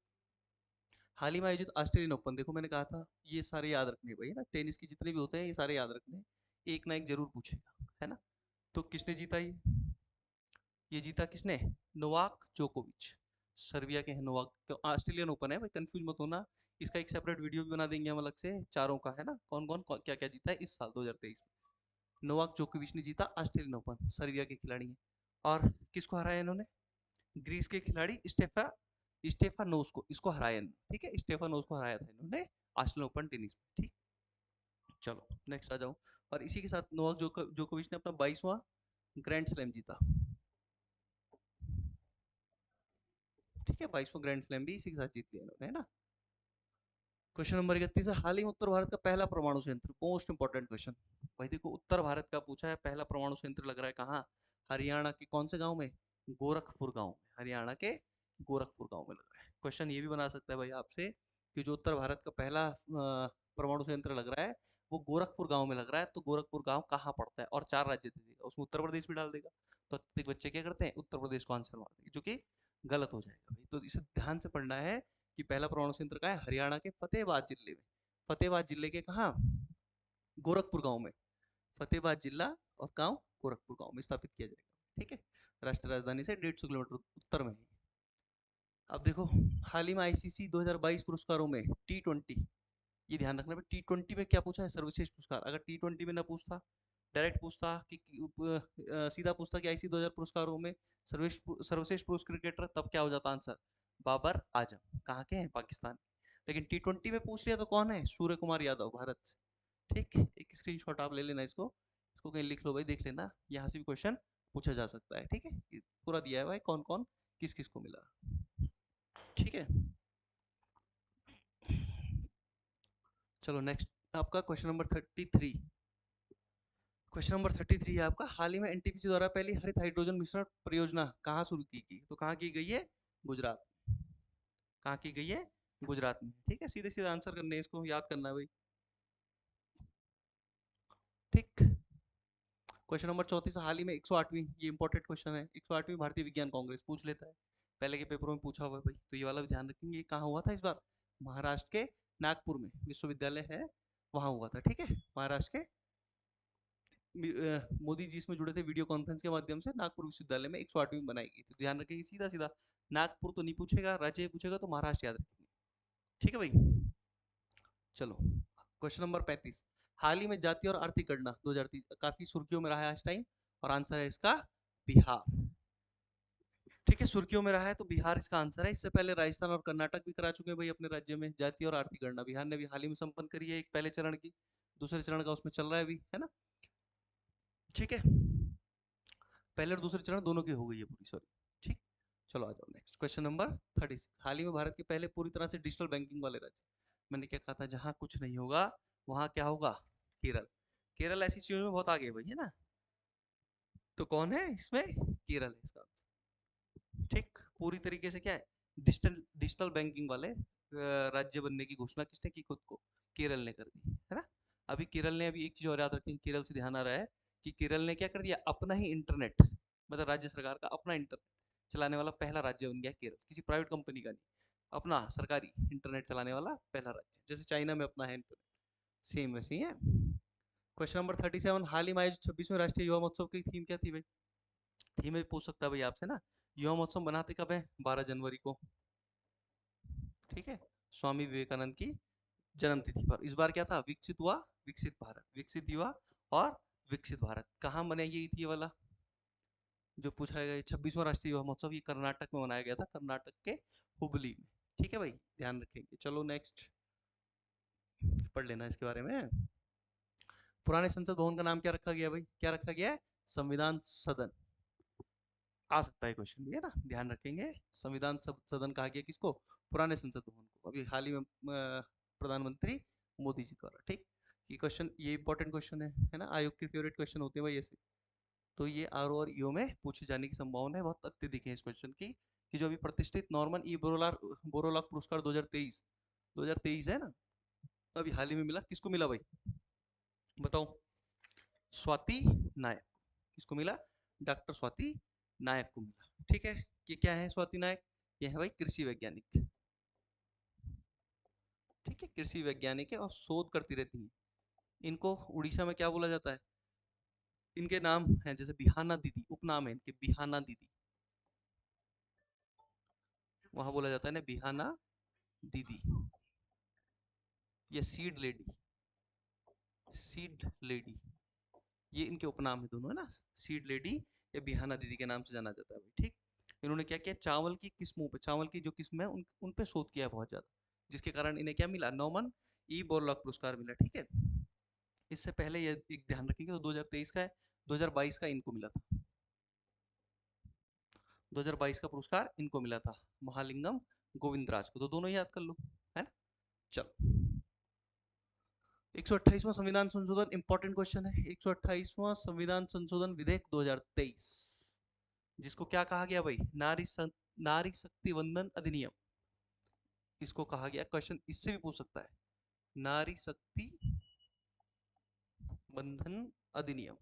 हाल ही में आयोजित ऑस्ट्रेलियन ओपन, देखो मैंने कहा था ये सारे याद रखने भाई, है ना। टेनिस के जितने भी होते हैं ये सारे याद रखने, एक ना एक जरूर पूछेगा, है ना। तो किसने जीता ये जीता किसने? नोवाक जोकोविच, सर्बिया के हैं नोवाक। तो ऑस्ट्रेलियन ओपन है भाई, कंफ्यूज मत होना। इसका एक सेपरेट वीडियो भी बना देंगे हम अलग से, चारों का, है ना, कौन कौन क्या क्या जीता है इस साल 2023 में। नोवाक जोकोविच ने जीता ऑस्ट्रेलियन ओपन, सर्बिया के खिलाड़ी हैं। और किसको हराया इन्होंने? ग्रीस के खिलाड़ी स्टेफानोस को, इसको हराया इन्होंने। ठीक है, स्टेफानोस को हराया था इन्होंने ऑस्ट्रेलियन ओपन टेनिस में। ठीक, चलो नेक्स्ट आ जाओ। और इसी के साथ नोवाक जोकोविच ने अपना 22वां ग्रैंड स्लैम जीता। ठीक है, 22वां ग्रैंड स्लैम भी इसी के साथ जीत लिया इन्होंने, है ना। क्वेश्चन नंबर 31 है। हाल ही में उत्तर भारत का पहला परमाणु संयंत्र, मोस्ट इंपॉर्टेंट क्वेश्चन भाई। देखो उत्तर भारत का पूछा है, पहला परमाणु संयंत्र लग रहा है कहाँ? हरियाणा के कौन से गांव में? गोरखपुर गांव में। हरियाणा के गोरखपुर गांव में लग रहा है। क्वेश्चन ये भी बना सकता है भाई आपसे कि जो उत्तर भारत का पहला परमाणु संयंत्र लग रहा है वो गोरखपुर गांव में लग रहा है, तो गोरखपुर गांव कहाँ पड़ता है? और 4 राज्य दे देगा, उसमें उत्तर प्रदेश भी डाल देगा। तो अत्यधिक बच्चे क्या करते हैं? उत्तर प्रदेश को आंसर मार देंगे, जो कि गलत हो जाएगा भाई। तो इसे ध्यान से पढ़ना है कि पहला परमाणु संयंत्र का है हरियाणा के फतेहाबाद जिले में। फतेहाबाद जिले के कहाँ? गोरखपुर गांव में। फतेहाबाद जिला और गांव गोरखपुर गांव में स्थापित किया जाएगा। ठीक है, राष्ट्रीय राजधानी से 150 किलोमीटर उत्तर में है। अब देखो हाल ही में आईसीसी 2022 पुरस्कारों में T20, ये ध्यान रखना टी ट्वेंटी में क्या पूछा है? सर्वश्रेष्ठ पुरस्कार। अगर T20 में ना पूछता, डायरेक्ट पूछता कि सीधा पूछता कि आईसीसी 2000 पुरस्कारों में सर्वश्रेष्ठ पुरुष क्रिकेटर, तब क्या हो जाता आंसर? बाबर आजम। कहाँ के हैं? पाकिस्तान। लेकिन T20 में पूछ लिया तो कौन है? सूर्य कुमार यादव, भारत से। ठीक, एक स्क्रीनशॉट आप ले लेना इसको, इसको कहीं लिख लो भाई, देख लेना, यहाँ से भी क्वेश्चन पूछा जा सकता है। ठीक है, पूरा दिया है भाई कौन कौन किस किस को मिला। ठीक है, चलो नेक्स्ट आपका क्वेश्चन नंबर 33। क्वेश्चन नंबर 33 है आपका। हाल ही में एनटीपीसी द्वारा पहली हरित हाइड्रोजन मिश्रण परियोजना कहाँ शुरू की गई? तो कहाँ की गई है? गुजरात। कहाँ की गई है? गुजरात में। ठीक है, सीधे सीधे आंसर करने, इसको याद करना है भाई। ठीक, क्वेश्चन नंबर 34। हाल ही में 108वीं, ये इंपॉर्टेंट क्वेश्चन है, 108वीं भारतीय विज्ञान कांग्रेस पूछ लेता है, पहले के पेपरों में पूछा हुआ है भाई, तो ये वाला भी ध्यान रखेंगे। ये कहाँ हुआ था इस बार? महाराष्ट्र के नागपुर में, विश्वविद्यालय है वहां हुआ था। ठीक है, महाराष्ट्र के मोदी जी इसमें जुड़े थे वीडियो कॉन्फ्रेंस के माध्यम से। नागपुर विश्वविद्यालय में 108वीं बनाई गई थी। ध्यान रखिए सीधा सीधा, नागपुर तो नहीं पूछेगा, राज्य पूछेगा तो महाराष्ट्र याद रखेंगे। ठीक है भाई, चलो क्वेश्चन नंबर 35। हाल ही में जातीय और आर्थिक गणना 2023 काफी सुर्खियों में रहा है आज टाइम, और आंसर है इसका बिहार। ठीक है, सुर्खियों में रहा है तो बिहार इसका आंसर है। इससे पहले राजस्थान और कर्नाटक भी करा चुके हैं भाई अपने राज्य में जातीय और आर्थिक गणना। बिहार ने भी हाल ही में संपन्न करी है एक पहले चरण की, दूसरे चरण का उसमें चल रहा है अभी, है ना। ठीक है, पहले और दूसरे चरण दोनों की हो गई है पूरी, सॉरी। ठीक, चलो आ जाओ नेक्स्ट क्वेश्चन नंबर 36। हाल ही में भारत के पहले पूरी तरह से डिजिटल बैंकिंग वाले राज्य। मैंने क्या कहा था, जहां कुछ नहीं होगा वहां क्या होगा? केरल। केरल ऐसी चीजों में बहुत आगे है भाई, है ना। तो कौन है इसमें? केरल है इसका आंसर। ठीक, पूरी तरीके से क्या है, डिजिटल डिजिटल बैंकिंग वाले राज्य बनने की घोषणा किसने की? खुद को केरल ने कर दी, है ना। अभी केरल ने, अभी एक चीज और याद रखें, केरल से ध्यान आ रहा है कि केरल ने क्या कर दिया, अपना ही इंटरनेट, मतलब राज्य सरकार का अपना इंटरनेट चलाने वाला पहला राज्य बन गया केरल, किसी प्राइवेट कंपनी का नहीं, अपना सरकारी इंटरनेट चलाने वाला पहला राज्य। जैसे चाइना में अपना है इंटरनेट, सेम वैसे ही है। Question number 37। हाल ही में आयोजित 26वें राष्ट्रीय युवा महोत्सव की थीम क्या थी भाई? थीम भी पूछ सकता है भाई आपसे ना। युवा महोत्सव मनाते कब है? 12 जनवरी को। ठीक है, स्वामी विवेकानंद की जन्म तिथि पर। इस बार क्या था? विकसित हुआ विकसित भारत, विकसित युवा और विकसित भारत। कहाँ मनाई गई थी ये वाला जो पूछा गया? 26वां राष्ट्रीय युवा महोत्सव ये कर्नाटक में मनाया गया था, कर्नाटक के हुबली में। ठीक है भाई, ध्यान रखेंगे। चलो नेक्स्ट पढ़ लेना इसके बारे में। पुराने संसद भवन का नाम क्या रखा गया भाई? क्या रखा गया है? संविधान सदन। आ सकता है क्वेश्चन भी, है ना, ध्यान रखेंगे। संविधान सदन कहा गया किसको? पुराने संसद भवन को। अभी हाल ही में प्रधानमंत्री मोदी जी द्वारा। ठीक, ये क्वेश्चन, ये इंपॉर्टेंट क्वेश्चन है ना, आयोग के फेवरेट क्वेश्चन होते हैं भाई ऐसे। तो ये आर और ईओ में पूछे जाने की संभावना है बहुत अत्यधिक है इस क्वेश्चन की। कि जो अभी प्रतिष्ठित नॉर्मन ई बोरोलार बोरोलॉग पुरस्कार 2023 है ना, अभी हाल ही में मिला, किसको मिला भाई? बताओ। स्वाति नायक। किसको मिला? डॉक्टर स्वाति नायक को मिला। ठीक है, ये क्या है स्वाति नायक? ये है भाई कृषि वैज्ञानिक। ठीक है, कृषि वैज्ञानिक है और शोध करती रहती है। इनको उड़ीसा में क्या बोला जाता है? इनके नाम है जैसे बिहाना दीदी, उपनाम है इनके बिहाना दीदी। वहां बोला जाता है ना बिहाना दीदी, या सीड लेडी। सीड लेडी, ये इनके उपनाम है दोनों, है ना। सीड लेडी या बिहाना दीदी के नाम से जाना जाता है भाई। ठीक, इन्होंने क्या किया, चावल की किस्मों पे, चावल की जो किस्म है उन पे शोध किया बहुत ज्यादा, जिसके कारण इन्हें क्या मिला? नॉमन ई बोरलॉग पुरस्कार मिला। ठीक है, इससे पहले ये एक ध्यान रखेंगे, तो 2023 का है, 2022 का इनको मिला था। 2022 का पुरस्कार इनको मिला था, महालिंगम गोविंदराज को। तो दोनों याद कर लो, है ना। चलो, 128वां संविधान संशोधन इंपॉर्टेंट क्वेश्चन है। 128वां संविधान संशोधन विधेयक 2023, जिसको क्या कहा गया भाई? नारी शक्ति वंदन अधिनियम। इसको कहा गया, क्वेश्चन इससे भी पूछ सकता है, नारी शक्ति बंधन अधिनियम।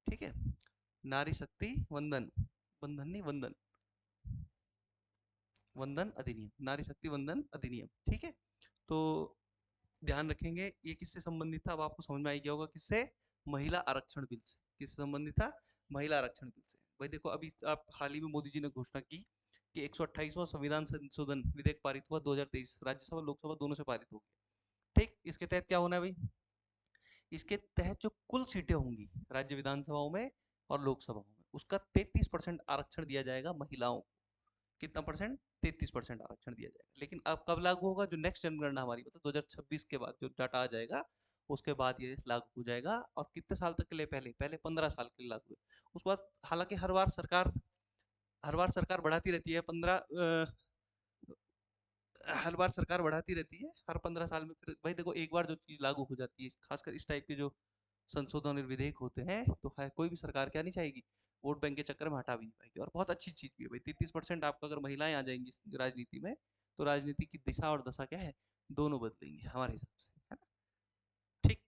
ठीक है, नारी शक्ति वंदन, बंधन नहीं वंदन, वंदन अधिनियम, नारी शक्ति वंदन अधिनियम। ठीक है, तो ध्यान रखेंगे ये किससे संबंधित था, अब आपको समझ में आ गया होगा किससे? महिला आरक्षण बिल से। किससे संबंधित था? महिला आरक्षण बिल से। भाई देखो, अभी आप हाल ही में मोदी जी ने घोषणा की कि 128वां संविधान संशोधन विधेयक पारित हुआ 2023, राज्यसभा लोकसभा दोनों से पारित हो गया। ठीक, इसके तहत क्या होना है भाई? इसके तहत जो कुल सीटें होंगी राज्य विधानसभाओं में और लोकसभाओं में, उसका 33% आरक्षण दिया जाएगा महिलाओं को। कितना परसेंट? 33% आरक्षण दिया जाएगा। लेकिन अब कब लागू होगा? जो नेक्स्ट जनगणना हमारी, मतलब 2026 के बाद जो डाटा आ जाएगा, उसके बाद ये लागू हो जाएगा। और कितने साल तक के लिए? पहले पहले 15 साल के लिए लागू है। उसके बाद हालांकि हर बार सरकार बढ़ाती रहती है, 15 हर बार सरकार बढ़ाती रहती है हर 15 साल में। फिर भाई देखो, एक बार जो चीज लागू हो जाती है, खासकर इस टाइप के जो संशोधन और विधेयक होते हैं, तो कोई भी सरकार क्या नहीं चाहेगी, वोट बैंक के चक्कर में हटा भी नहीं पाएगी। और बहुत अच्छी चीज भी है भाई, 33% आपका अगर महिलाएं आ जाएंगी राजनीति में, तो राजनीति की दिशा और दशा क्या है, दोनों बदलेंगे हमारे हिसाब से, है ना। ठीक,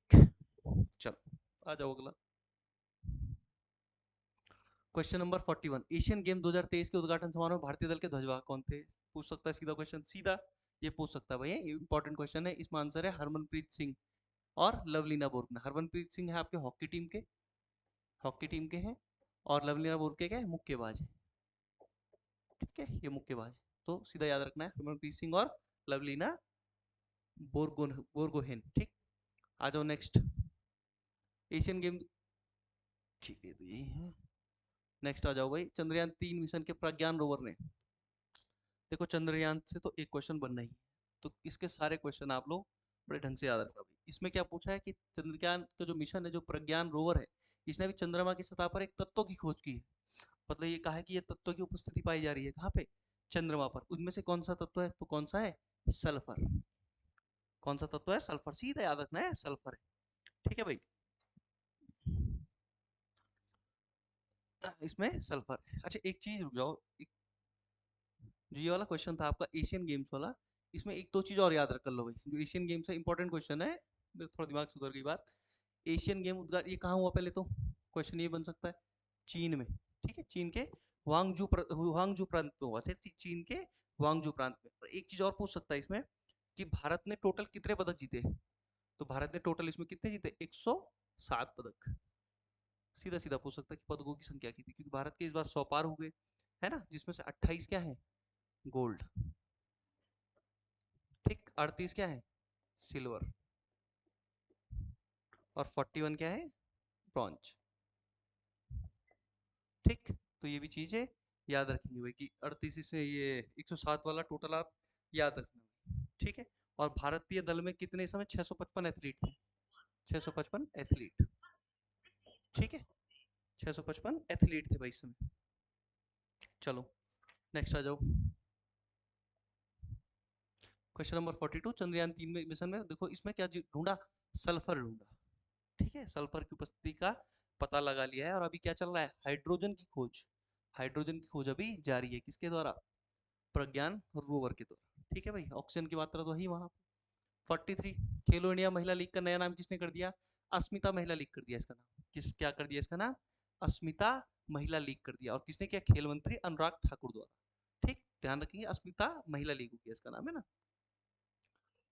चलो आ जाओ अगला क्वेश्चन नंबर 41। एशियन गेम 2023 के उद्घाटन समारोह में भारतीय दल के ध्वजवाहक कौन थे? पूछ सकता है सीधा क्वेश्चन, सीधा ये पूछ सकता है भाई, इंपॉर्टेंट क्वेश्चन है। इसमें आंसर है हरमनप्रीत सिंह और लवलीना बोरगोहेन। हरमनप्रीत सिंह है आपके हॉकी टीम के हैं, और लवलीना बोरगोहेन क्या है? मुक्केबाज है। ठीक है, ये मुक्केबाज है। तो सीधा याद रखना है, हरमनप्रीत सिंह और लवलीना बोरगोहेन। ठीक, आ जाओ नेक्स्ट। एशियन गेम, ठीक है, तो यही है। नेक्स्ट आ जाओ भाई, चंद्रयान 3 मिशन के प्रज्ञान रोवर ने, देखो चंद्रयान से तो एक क्वेश्चन बनना ही है, तो इसके सारे क्वेश्चन आप लोग बड़े ढंग से याद रखना भाई। इसमें क्या पूछा है कि चंद्रयान का जो मिशन है, जो प्रज्ञान रोवर है, इसने भी चंद्रमा की सतह पर एक तत्व की खोज की है। मतलब ये कहा है कि ये तत्व की उपस्थिति पाई जा रही है कहाँ पे, चंद्रमा पर। उनमें से कौन सा तत्व है, तो कौन सा है, सल्फर। कौन सा तत्व है, सल्फर, सीधा याद रखना है, सल्फर है। ठीक है भाई, इसमें सल्फर है। अच्छा एक चीज रुक जाओ, जो ये वाला क्वेश्चन था आपका एशियन गेम्स वाला, इसमें एक दो चीज और याद रख कर लो भाई, जो एशियन गेम्स है इंपॉर्टेंट क्वेश्चन है, मेरे थोड़ा दिमाग से उधर गई बात। एशियन गेम उद्घाटन ये कहाँ हुआ पहले, तो क्वेश्चन ये बन सकता है चीन में। ठीक है, चीन के हुआंगजू प्रांत में हुआ था, चीन के हुआंगजू प्रांत में। और एक चीज और पूछ सकता है इसमें कि भारत ने टोटल कितने पदक जीते, तो भारत ने टोटल इसमें कितने जीते, 107 पदक। सीधा सीधा पूछ सकता है कि पदकों की संख्या की थी, क्योंकि भारत के इस बार 100 पार हो गए, है ना, जिसमें से 28 क्या है, गोल्ड। ठीक, 38 क्या है, सिल्वर। और 41 क्या है, ब्रॉन्ज। ठीक, तो ये भी चीज है, याद रखेंगे भाई कि 38 से ये 107 वाला टोटल आप याद रखना। ठीक है, और भारतीय दल में कितने इस समय 655 एथलीट थे, 655 एथलीट। ठीक है, 655 एथलीट थे भाई इस समय। चलो नेक्स्ट आ जाओ, क्वेश्चन नंबर 42, चंद्रयान 3 में मिशन में देखो इसमें क्या ढूंढा, सल्फर ढूंढा। ठीक है, सल्फर की उपस्थिति का पता लगा लिया है, और अभी क्या चल रहा है, हाइड्रोजन की खोज। हाइड्रोजन की खोज अभी जारी है, किसके द्वारा, प्रज्ञान रोवर के द्वारा। ठीक है भाई, ऑक्सीजन की मात्रा तो वही वहां। 43, खेलो इंडिया महिला लीग का नया नाम किसने कर दिया, अस्मिता महिला लीग कर दिया इसका नाम। किस क्या कर दिया इसका नाम, अस्मिता महिला लीग कर दिया। और किसने किया, खेल मंत्री अनुराग ठाकुर द्वारा। ठीक, ध्यान रखेंगे, अस्मिता महिला लीग हो गया इसका नाम, है ना।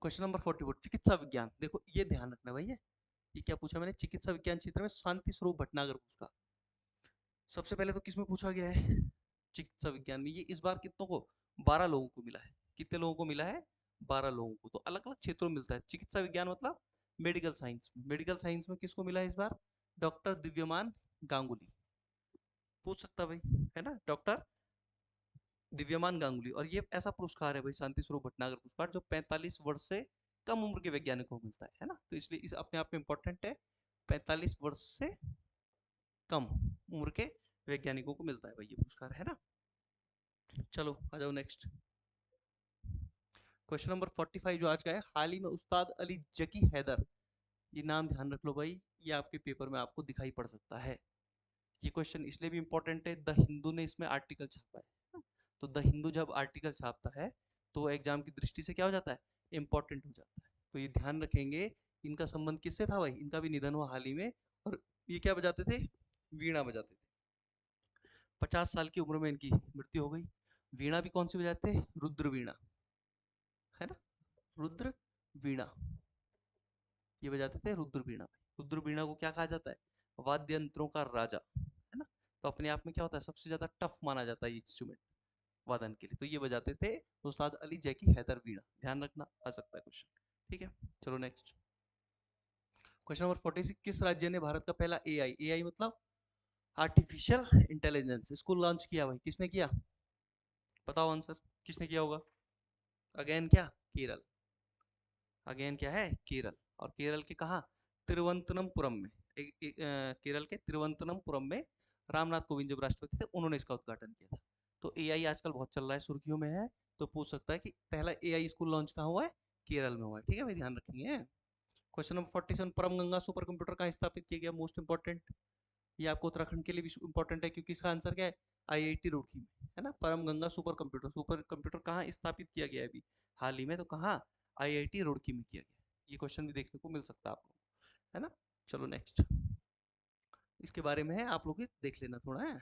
क्वेश्चन नंबर 44, चिकित्सा विज्ञान, देखो ये ध्यान रखना भैया, ये क्या पूछा मैंने, चिकित्सा विज्ञान क्षेत्र में शांति स्वरूप भटनागर पूछा। सबसे पहले तो किसमें पूछा गया है, चिकित्सा विज्ञान में। ये इस बार कितनों को, 12 लोगों को मिला है। कितने लोगों को मिला है, 12 लोगों को। तो अलग अलग क्षेत्रों में मिलता है चिकित्सा विज्ञान, मतलब मेडिकल साइंस में। मेडिकल साइंस में किसको मिला है इस बार, डॉक्टर दिव्यमान गांगुली। पूछ सकता भाई, है ना, डॉक्टर दिव्यमान गांगुली। और ये ऐसा पुरस्कार है भाई, शांति स्वरूप भटनागर पुरस्कार, जो 45 वर्ष से कम उम्र के वैज्ञानिकों को मिलता है ना। तो इसलिए इस अपने आप में इंपॉर्टेंट है, 45 वर्ष से कम उम्र के वैज्ञानिकों को मिलता है भाई ये पुरस्कार, है ना। चलो आ जाओ नेक्स्ट, क्वेश्चन नंबर 45 जो आज का है, हाल ही में उस्ताद अली जकी हैदर, ये नाम ध्यान रख लो भाई, ये आपके पेपर में आपको दिखाई पड़ सकता है। ये क्वेश्चन इसलिए भी इंपॉर्टेंट है, द हिंदू ने इसमें आर्टिकल छापा है। तो द हिंदू जब आर्टिकल छापता है तो एग्जाम की दृष्टि से क्या हो जाता है, इंपॉर्टेंट हो जाता है। तो ये ध्यान रखेंगे, इनका संबंध किससे था भाई, इनका भी निधन हुआ हाल ही में। और ये क्या बजाते थे, वीणा बजाते थे। 50 साल की उम्र में इनकी मृत्यु हो गई। वीणा भी कौन सी बजाते थे, रुद्र वीणा, है ना, रुद्र वीणा, ये बजाते थे रुद्र वीणा। रुद्र वीणा को क्या कहा जाता है, वाद्य यंत्रों का राजा, है ना। तो अपने आप में क्या होता है, सबसे ज्यादा टफ माना जाता है ये इंस्ट्रूमेंट वादन के लिए। तो ये बजाते थे उस्ताद अली जैकी हैदर वीणा, ध्यान रखना, आ सकता है क्वेश्चन। ठीक है, चलो नेक्स्ट, क्वेश्चन नंबर 46, किस राज्य ने भारत का पहला एआई, एआई मतलब आर्टिफिशियल इंटेलिजेंस, इसको लॉन्च किया भाई, किसने किया, बताओ आंसर, किसने किया होगा। अगेन क्या, केरल। अगेन क्या है, केरल। और केरल के कहा, तिरुवनंतपुरम में। केरल के तिरुवनंतपुरम में रामनाथ कोविंद जब राष्ट्रपति थे, उन्होंने इसका उद्घाटन किया था। तो एआई आजकल बहुत चल रहा है, सुर्खियों में है। तो पूछ सकता है कि पहला एआई स्कूल लॉन्च कहाँ हुआ है, केरल में हुआ है। ठीक है भाई, ध्यान रखेंगे। क्वेश्चन नंबर 47, परम गंगा सुपर कंप्यूटर कहाँ स्थापित किया गया, मोस्ट इंपॉर्टेंट। ये आपको उत्तराखंड के लिए भी इंपॉर्टेंट है, क्योंकि इसका आंसर क्या है, आईआईटी रुड़की में, है ना। परम गंगा सुपर कंप्यूटर कहाँ स्थापित किया गया है अभी हाल ही में, तो कहाँ, आईआईटी रुड़की में किया गया। ये क्वेश्चन भी देखने को मिल सकता है आपको, है ना। चलो नेक्स्ट, इसके बारे में है, आप लोग देख लेना थोड़ा है।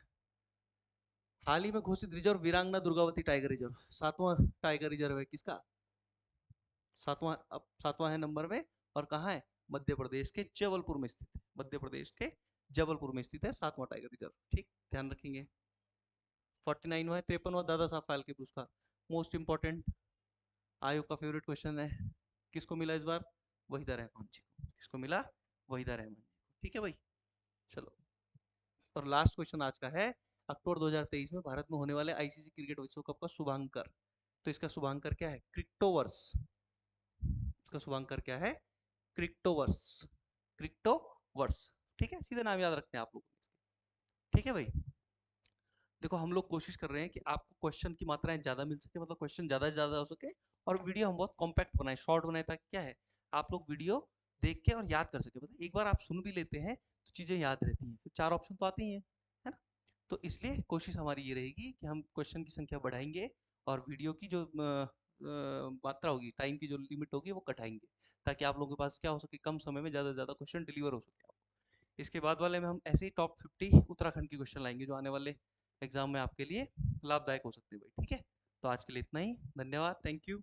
हाल ही में घोषित reserve Veerangana Durgavati tiger reserve, 7वां टाइगर रिजर्व है किसका, सातवां, अब 7वां है नंबर में। और कहाँ है, मध्य प्रदेश के जबलपुर में स्थित है। मध्य प्रदेश के जबलपुर में स्थित है 7वां टाइगर रिजर्व। ठीक, ध्यान रखेंगे। 49वां है, 53वां दादा साहब फाल्के पुरस्कार, मोस्ट इंपॉर्टेंट, आयोग का फेवरेट क्वेश्चन है। किसको मिला इस बार, वहीदा रहमान जी को। किसको मिला, वहीदा रहमान जी को। ठीक है भाई, चलो और लास्ट क्वेश्चन आज का है, अक्टूबर 2023 में भारत में होने वाले आईसीसी क्रिकेट विश्व कप का शुभांकर। तो इसका शुभांकर क्या है? क्रिप्टोवर्स। इसका शुभांकर क्या है? क्रिप्टोवर्स। क्रिप्टोवर्स। ठीक है, सीधे नाम याद रखने हैं आप लोग। ठीक है भाई। देखो हम लोग कोशिश कर रहे हैं कि आपको क्वेश्चन की मात्राएं ज्यादा मिल सके, मतलब क्वेश्चन ज्यादा से ज्यादा हो सके, और वीडियो हम बहुत कॉम्पैक्ट बनाए, शॉर्ट बनाए, ताकि क्या है, आप लोग वीडियो देख के और याद कर सके। मतलब एक बार आप सुन भी लेते हैं तो चीजें याद रहती हैं, फिर 4 ऑप्शन तो आते ही हैं, है ना? तो इसलिए कोशिश हमारी ये रहेगी कि हम क्वेश्चन की संख्या बढ़ाएंगे और वीडियो की जो मात्रा होगी, टाइम की जो लिमिट होगी, वो घटाएंगे, ताकि आप लोगों के पास क्या हो सके, कम समय में ज्यादा से ज्यादा क्वेश्चन डिलीवर हो सके आपको। इसके बाद वाले में हम ऐसे ही टॉप 50 उत्तराखंड की क्वेश्चन लाएंगे, जो आने वाले एग्जाम में आपके लिए लाभदायक हो सकते हैं भाई। ठीक है, तो आज के लिए इतना ही। धन्यवाद, थैंक यू।